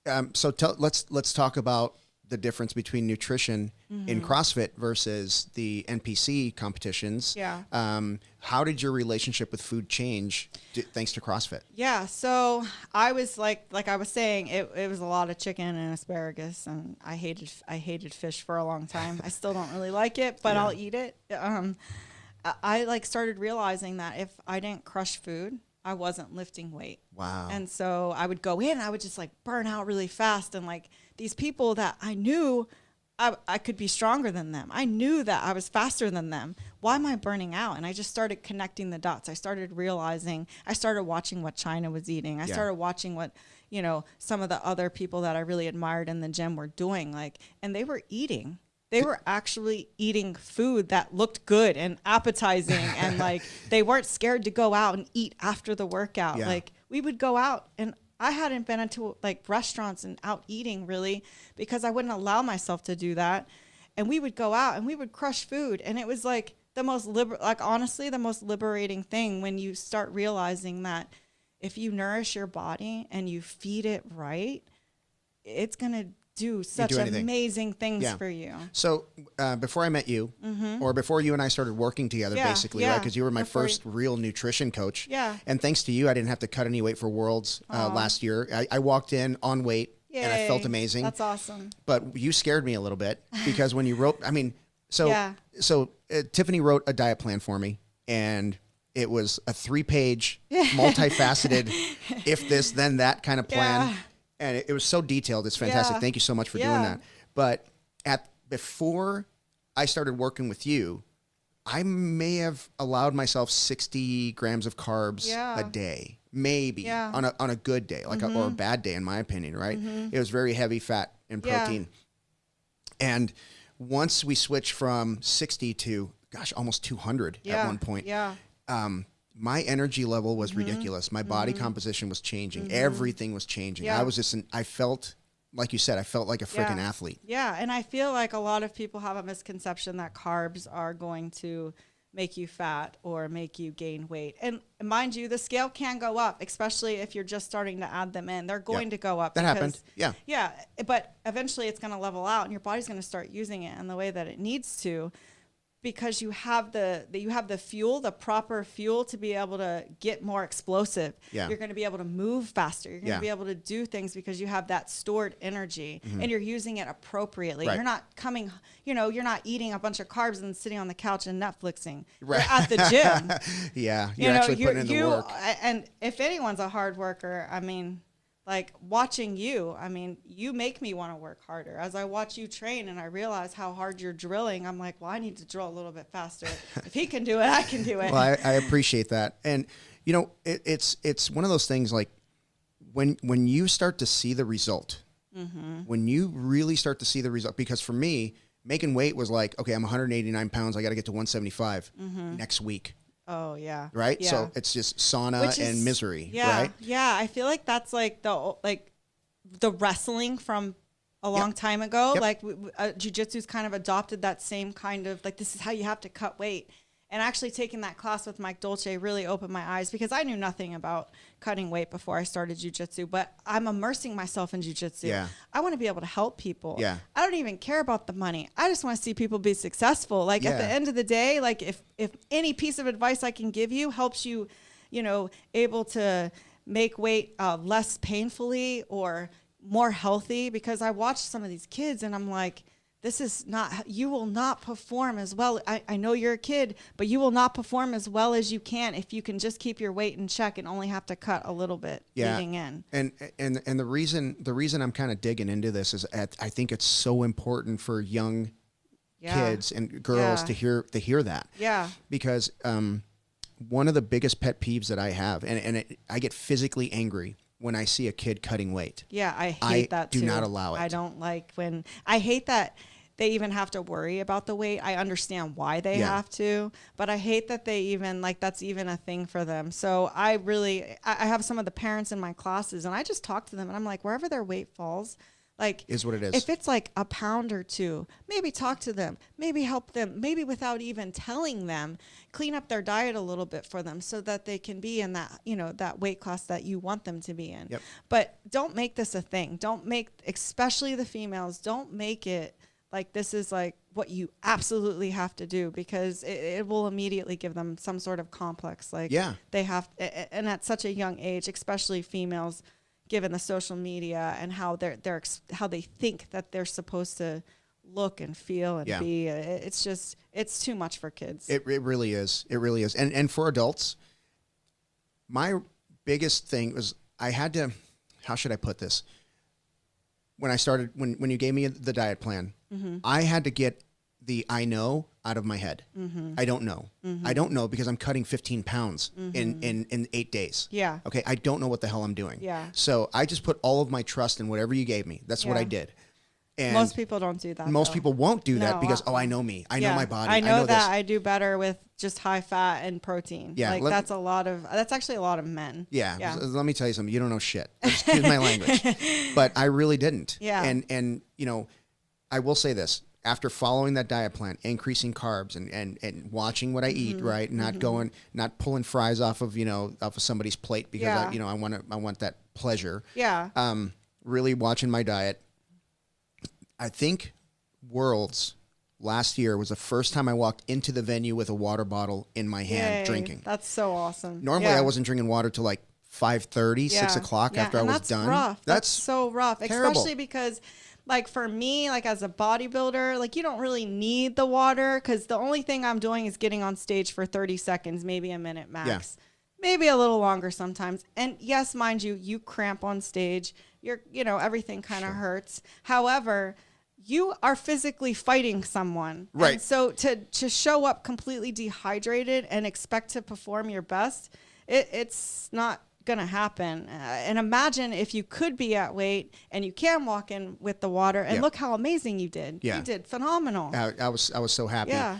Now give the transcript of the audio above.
Let's talk about the difference between nutrition in CrossFit versus the NPC competitions. Yeah. How did your relationship with food change thanks to CrossFit? Yeah. So I was like I was saying, it was a lot of chicken and asparagus, and I hated fish for a long time. I still don't really like it, but I'll eat it. I like started realizing that if I didn't crush food, I wasn't lifting weight. Wow. And so I would go in, I would just like burn out really fast. And like these people that I knew I could be stronger than them. I knew that I was faster than them. Why am I burning out? And I just started connecting the dots. I started realizing, I started watching what China was eating. I started watching what, some of the other people that I really admired in the gym were doing. And they were eating. They were actually eating food that looked good and appetizing, and like they weren't scared to go out and eat after the workout. Yeah. Like we would go out, and I hadn't been into like restaurants and out eating really because I wouldn't allow myself to do that. And we would go out and we would crush food, and it was like the most honestly the most liberating thing when you start realizing that if you nourish your body and you feed it right, it's gonna do such amazing things for you. So before I met you, or before you and I started working together, basically, right? Because you were my first real nutrition coach. Yeah. And thanks to you, I didn't have to cut any weight for Worlds last year. I walked in on weight. Yay. And I felt amazing. That's awesome. But you scared me a little bit because when you wrote, so Tiffany wrote a diet plan for me, and it was a 3-page, multifaceted, if this, then that kind of plan. Yeah. And it was so detailed. It's fantastic. Thank you so much for doing that. But before I started working with you, I may have allowed myself 60 grams of carbs a day, maybe on a good day, like or a bad day, in my opinion. Right? It was very heavy fat and protein. And once we switched from 60 to almost 200 at one point. Yeah. My energy level was ridiculous. My body composition was changing. Everything was changing. I was I felt, like you said, I felt like a freaking athlete. Yeah. And I feel like a lot of people have a misconception that carbs are going to make you fat or make you gain weight. And mind you, the scale can go up, especially if you're just starting to add them in. They're going to go up. That happened. Yeah. Yeah. But eventually it's going to level out and your body's going to start using it in the way that it needs to. Because you have the fuel, the proper fuel to be able to get more explosive. Yeah. You're going to be able to move faster. You're going to be able to do things because you have that stored energy and you're using it appropriately. Right. You're not you're not eating a bunch of carbs and sitting on the couch and Netflixing. Right. You're at the gym. You're actually putting in the work. And if anyone's a hard worker, I mean, like watching you, I mean, you make me want to work harder. As I watch you train and I realize how hard you're drilling, I'm like, well, I need to drill a little bit faster. If he can do it, I can do it. Well, I appreciate that. And, it's one of those things like when you start to see the result, when you really start to see the result, because for me, making weight was like, okay, I'm 189 pounds. I got to get to 175 next week. Oh, yeah. Right? Yeah. So it's just sauna and misery, right? Yeah, I feel like that's like the wrestling from a long time ago. Yep. Like jiu-jitsu's kind of adopted that same kind of, like, this is how you have to cut weight. And actually taking that class with Mike Dolce really opened my eyes because I knew nothing about cutting weight before I started jiu-jitsu, but I'm immersing myself in jiu-jitsu. Yeah. I want to be able to help people. Yeah. I don't even care about the money. I just want to see people be successful. Like at the end of the day, like if any piece of advice I can give you helps you, able to make weight less painfully or more healthy, because I watch some of these kids and I'm like, you will not perform as well. I know you're a kid, but you will not perform as well as you can if you can just keep your weight in check and only have to cut a little bit leading in. And the reason I'm kind of digging into this is I think it's so important for young kids and girls to hear that. Yeah. Because one of the biggest pet peeves that I have, I get physically angry when I see a kid cutting weight. Yeah, I hate that too. I do not allow it. I don't like I hate that they even have to worry about the weight. I understand why they have to, but I hate that they even, like, that's even a thing for them. So I have some of the parents in my classes and I just talk to them and I'm like, wherever their weight falls, Like, is what it is. If it's like a pound or two, maybe talk to them, maybe help them, maybe without even telling them, clean up their diet a little bit for them so that they can be in that, you know, that weight class that you want them to be in. Yep. But don't make this a thing. Don't make, especially the females, don't make it like this is like what you absolutely have to do, because it will immediately give them some sort of complex. Like, they have, and at such a young age, especially females, given the social media and how how they think that they're supposed to look and feel and be. It's just, it's too much for kids. It really is. It really is. And for adults, my biggest thing was I had to, how should I put this? When I started, when you gave me the diet plan, I had to get the I know out of my head. I don't know. I don't know because I'm cutting 15 pounds in 8 days. Yeah. Okay. I don't know what the hell I'm doing. Yeah. So I just put all of my trust in whatever you gave me. That's what I did. And most people don't do that. Most people won't do that because, I know me. I know my body. I know that this. I do better with just high fat and protein. Yeah. Like that's actually a lot of men. Yeah. Let me tell you something. You don't know shit. Excuse my language. But I really didn't. Yeah. And you know, I will say this. After following that diet plan, increasing carbs and watching what I eat, right? Not pulling fries off of somebody's plate because I want that pleasure. Yeah. Really watching my diet. I think Worlds last year was the first time I walked into the venue with a water bottle in my hand drinking. That's so awesome. Normally I wasn't drinking water till like 5:30, 6 o'clock after I was done. Rough. That's so rough, terrible. Especially because like for me, like as a bodybuilder, like you don't really need the water because the only thing I'm doing is getting on stage for 30 seconds, maybe a minute max. Maybe a little longer sometimes. And yes, mind you, you cramp on stage. Everything kind of hurts. However, you are physically fighting someone. Right. And so to show up completely dehydrated and expect to perform your best, it's not going to happen. And imagine if you could be at weight and you can walk in with the water and look how amazing you did. Yeah. You did phenomenal. I was so happy. Yeah.